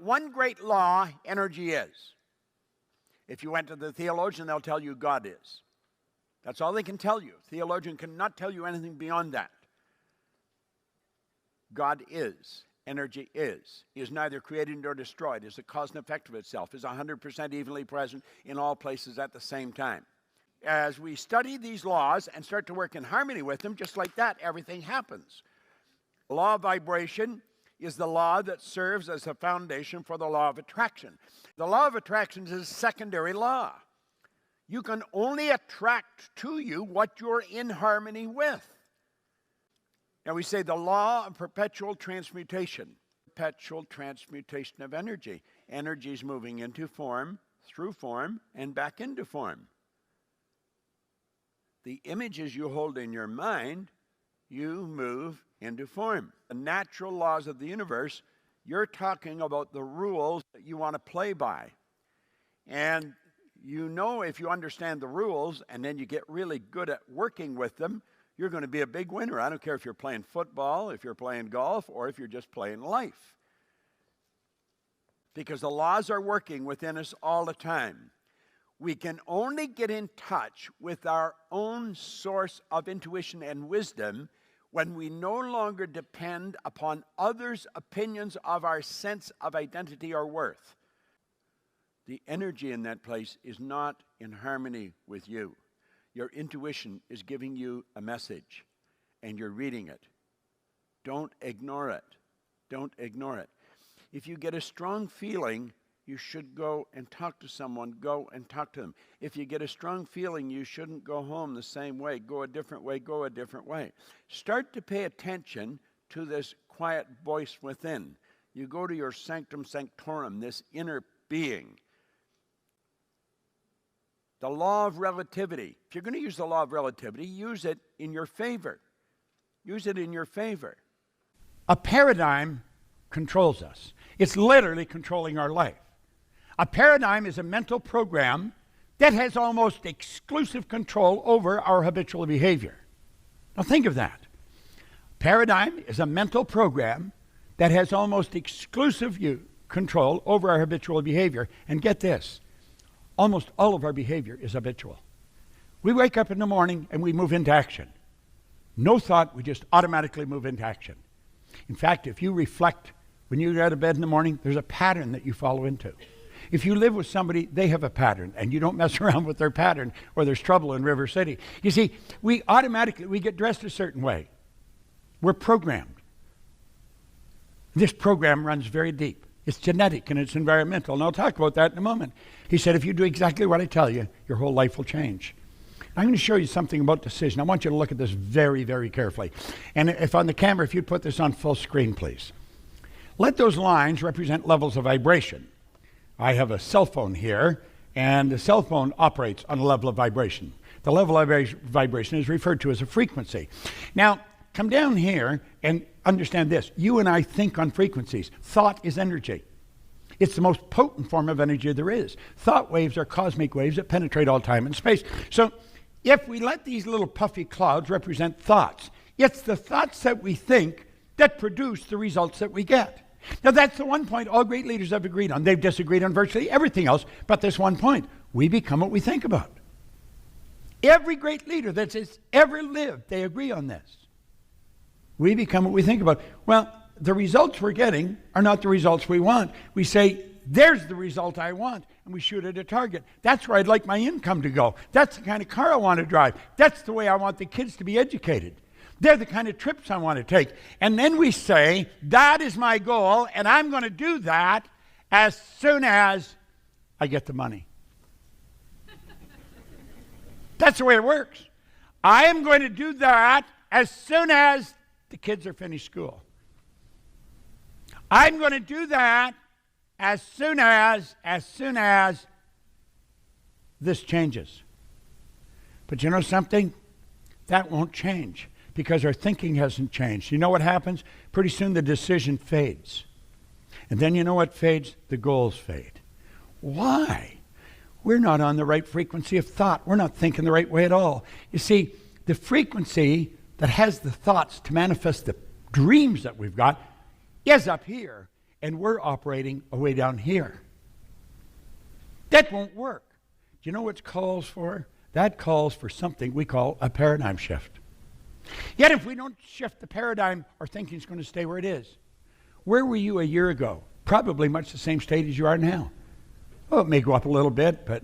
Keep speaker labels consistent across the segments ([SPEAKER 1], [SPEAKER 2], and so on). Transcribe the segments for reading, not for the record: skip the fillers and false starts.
[SPEAKER 1] one great law energy is. If you went to the theologian, they'll tell you God is. That's all they can tell you. Theologian cannot tell you anything beyond that. God is. Energy is. He is neither created nor destroyed. Is the cause and effect of itself. Is 100% evenly present in all places at the same time. As we study these laws and start to work in harmony with them, just like that, everything happens. The law of vibration is the law that serves as a foundation for the law of attraction. The law of attraction is a secondary law. You can only attract to you what you're in harmony with. Now we say the law of perpetual transmutation. Perpetual transmutation of energy. Energy is moving into form, through form, and back into form. The images you hold in your mind, you move into form. The natural laws of the universe, you're talking about the rules that you want to play by. And you know, if you understand the rules and then you get really good at working with them, you're going to be a big winner. I don't care if you're playing football, if you're playing golf, or if you're just playing life. Because the laws are working within us all the time. We can only get in touch with our own source of intuition and wisdom when we no longer depend upon others' opinions of our sense of identity or worth. The energy in that place is not in harmony with you. Your intuition is giving you a message, and you're reading it. Don't ignore it. Don't ignore it. If you get a strong feeling, you should go and talk to someone. Go and talk to them. If you get a strong feeling, you shouldn't go home the same way. Go a different way. Go a different way. Start to pay attention to this quiet voice within. You go to your sanctum sanctorum, this inner being. The law of relativity. If you're going to use the law of relativity, use it in your favor. Use it in your favor. A paradigm controls us. It's literally controlling our life. A paradigm is a mental program that has almost exclusive control over our habitual behavior. Now think of that. Paradigm is a mental program that has almost exclusive control over our habitual behavior. And get this. Almost all of our behavior is habitual. We wake up in the morning and we move into action. No thought, we just automatically move into action. In fact, if you reflect when you get out of bed in the morning, there's a pattern that you follow into. If you live with somebody, they have a pattern, and you don't mess around with their pattern, or there's trouble in River City. You see, we get dressed a certain way. We're programmed. This program runs very deep. It's genetic and it's environmental, and I'll talk about that in a moment. He said, if you do exactly what I tell you, your whole life will change. I'm going to show you something about decision. I want you to look at this very, very carefully. And if on the camera, if you'd put this on full screen, please. Let those lines represent levels of vibration. I have a cell phone here, and the cell phone operates on a level of vibration. The level of vibration is referred to as a frequency. Now, come down here and understand this. You and I think on frequencies. Thought is energy. It's the most potent form of energy there is. Thought waves are cosmic waves that penetrate all time and space. So if we let these little puffy clouds represent thoughts, it's the thoughts that we think that produce the results that we get. Now that's the one point all great leaders have agreed on. They've disagreed on virtually everything else, but this one point. We become what we think about. Every great leader that's ever lived, they agree on this. We become what we think about. Well, the results we're getting are not the results we want. We say, there's the result I want, and we shoot at a target. That's where I'd like my income to go. That's the kind of car I want to drive. That's the way I want the kids to be educated. They're the kind of trips I want to take. And then we say, that is my goal, and I'm going to do that as soon as I get the money. That's the way it works. I am going to do that as soon as the kids are finished school. I'm going to do that as soon as this changes. But you know something? That won't change because our thinking hasn't changed. You know what happens? Pretty soon the decision fades. And then you know what fades? The goals fade. Why? We're not on the right frequency of thought. We're not thinking the right way at all. You see, the frequency that has the thoughts to manifest the dreams that we've got is up here. and we're operating way down here. That won't work. Do you know what it calls for? That calls for something we call a paradigm shift. Yet if we don't shift the paradigm, our thinking is going to stay where it is. Where were you a year ago? Probably much the same state as you are now. Well, it may go up a little bit, but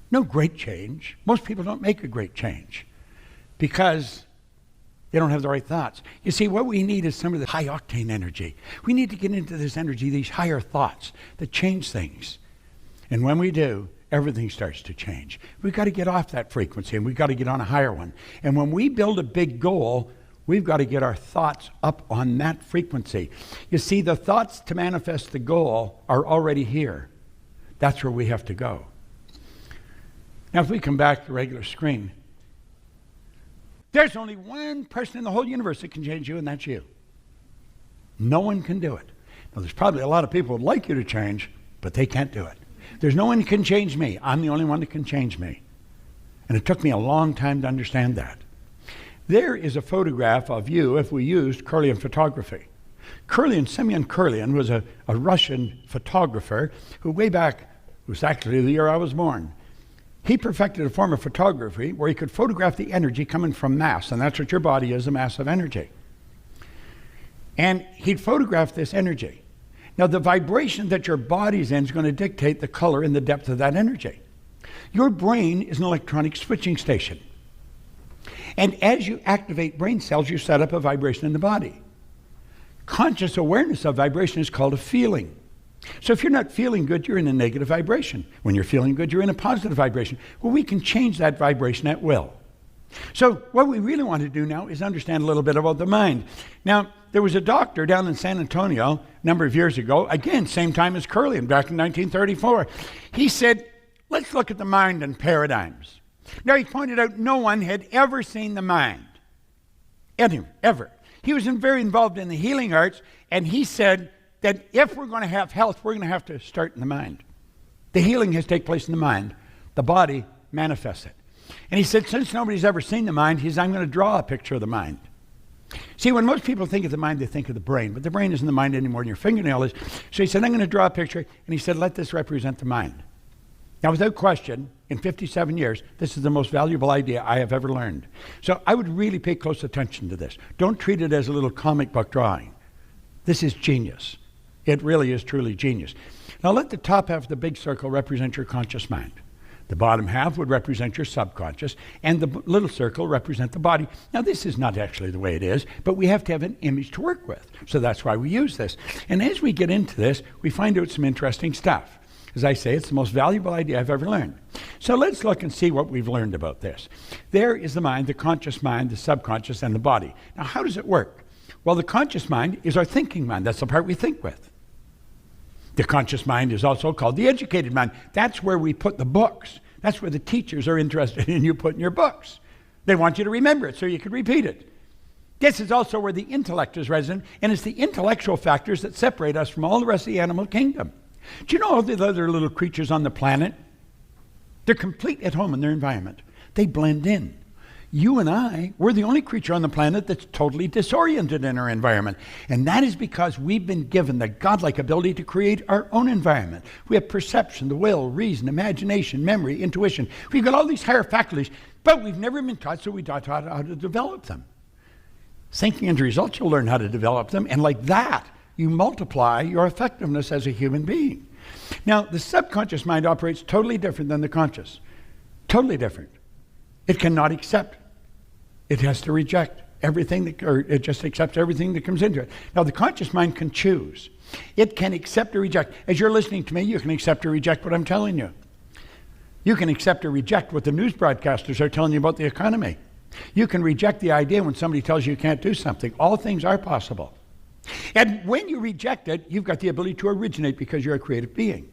[SPEAKER 1] no great change. Most people don't make a great change because they don't have the right thoughts. You see, what we need is some of the high-octane energy. We need to get into this energy, these higher thoughts that change things. And when we do, everything starts to change. We've got to get off that frequency, and we've got to get on a higher one. And when we build a big goal, we've got to get our thoughts up on that frequency. You see, the thoughts to manifest the goal are already here. That's where we have to go. Now, if we come back to the regular screen, there's only one person in the whole universe that can change you, and that's you. No one can do it. Now, there's probably a lot of people who would like you to change, but they can't do it. There's no one who can change me. I'm the only one that can change me. And it took me a long time to understand that. There is a photograph of you if we used Kirlian photography. Semyon Kirlian was a Russian photographer who way back, it was actually the year I was born, he perfected a form of photography where he could photograph the energy coming from mass, and that's what your body is, a mass of energy. And he'd photograph this energy. Now, the vibration that your body's in is going to dictate the color and the depth of that energy. Your brain is an electronic switching station. And as you activate brain cells, you set up a vibration in the body. Conscious awareness of vibration is called a feeling. So if you're not feeling good, you're in a negative vibration. When you're feeling good, you're in a positive vibration. Well, we can change that vibration at will. So what we really want to do now is understand a little bit about the mind. Now, there was a doctor down in San Antonio a number of years ago, again, same time as Kirlian, back in 1934. He said, let's look at the mind and paradigms. Now, he pointed out no one had ever seen the mind. Anyone, ever. He was very involved in the healing arts, and he said that if we're going to have health, we're going to have to start in the mind. The healing has to take place in the mind. The body manifests it. And he said, since nobody's ever seen the mind, I'm going to draw a picture of the mind. See, when most people think of the mind, they think of the brain, but the brain isn't the mind any more than your fingernail is. So he said, I'm going to draw a picture, and he said, let this represent the mind. Now, without question, in 57 years, this is the most valuable idea I have ever learned. So I would really pay close attention to this. Don't treat it as a little comic book drawing. This is genius. It really is truly genius. Now, let the top half of the big circle represent your conscious mind. The bottom half would represent your subconscious, and the little circle represent the body. Now, this is not actually the way it is, but we have to have an image to work with. So that's why we use this. And as we get into this, we find out some interesting stuff. As I say, it's the most valuable idea I've ever learned. So let's look and see what we've learned about this. There is the mind, the subconscious, and the body. Now, how does it work? Well, the conscious mind is our thinking mind. That's the part we think with. The conscious mind is also called the educated mind. That's where we put the books. That's where the teachers are interested in you putting your books. They want you to remember it so you can repeat it. This is also where the intellect is resident, and it's the intellectual factors that separate us from all the rest of the animal kingdom. Do you know all the other little creatures on the planet? They're complete at home in their environment. They blend in. You and I, we're the only creature on the planet that's totally disoriented in our environment. And that is because we've been given the godlike ability to create our own environment. We have perception, the will, reason, imagination, memory, intuition. We've got all these higher faculties, but we've never been taught, so we taught how to develop them. Thinking and results, you'll learn how to develop them, and like that, you multiply your effectiveness as a human being. Now, the subconscious mind operates totally different than the conscious. Totally different. It cannot accept. It has to reject everything, or it just accepts everything that comes into it. Now, the conscious mind can choose. It can accept or reject. As you're listening to me, you can accept or reject what I'm telling you. You can accept or reject what the news broadcasters are telling you about the economy. You can reject the idea when somebody tells you you can't do something. All things are possible. And when you reject it, you've got the ability to originate because you're a creative being.